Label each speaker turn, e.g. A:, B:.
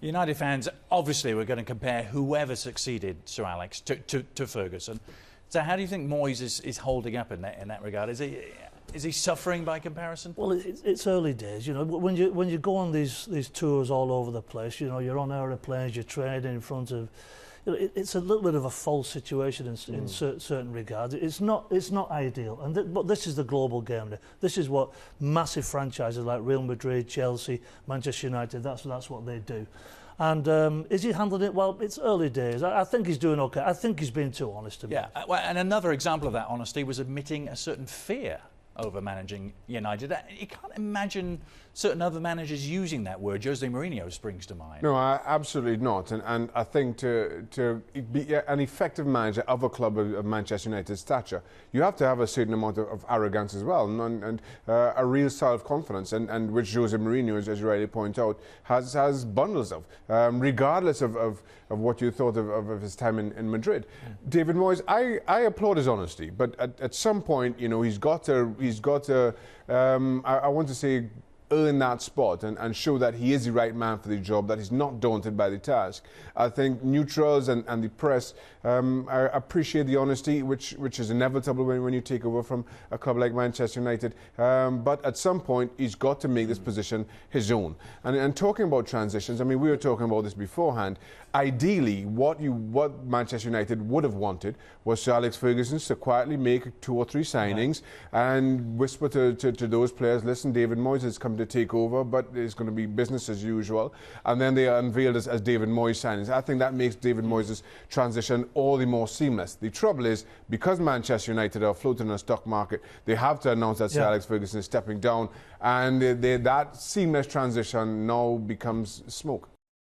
A: United fans obviously were going to compare whoever succeeded Sir Alex to Ferguson. So how do you think Moyes is holding up in that regard? Is he suffering by comparison?
B: Well, it's early days. You know, when you go on these tours all over the place, you know, you're on aeroplanes, you're training in front of. You know, it's a little bit of a false situation in certain regards. It's not ideal, but this is the global game. This is what massive franchises like Real Madrid, Chelsea, Manchester United. That's what they do. And is he handling it well? It's early days. I think he's doing okay. I think he's been too honest to me.
A: Yeah, well, and another example of that honesty was admitting a certain fear over managing United. You can't imagine certain other managers using that word. Jose Mourinho springs to mind.
C: No, absolutely not. And I think to be an effective manager of a club of Manchester United's stature, you have to have a certain amount of arrogance as well, and a real self-confidence, and which Jose Mourinho, as you rightly point out, has bundles of, regardless of what you thought of his time in Madrid. David Moyes, I applaud his honesty, but at some point, you know, he's got to I want to say, earn that spot and show that he is the right man for the job, that he's not daunted by the task. I think neutrals and the press appreciate the honesty, which is inevitable when you take over from a club like Manchester United. But at some point, he's got to make this position his own. And talking about transitions, I mean, we were talking about this beforehand. Ideally, what Manchester United would have wanted was Sir Alex Ferguson to quietly make 2 or 3 signings and whisper to those players, listen, David Moyes has come to take over, but it's going to be business as usual. And then they are unveiled as David Moyes signings. I think that makes David Moyes' transition all the more seamless. The trouble is, because Manchester United are floating in the stock market, they have to announce that Sir Alex Ferguson is stepping down, and that seamless transition now becomes smoke.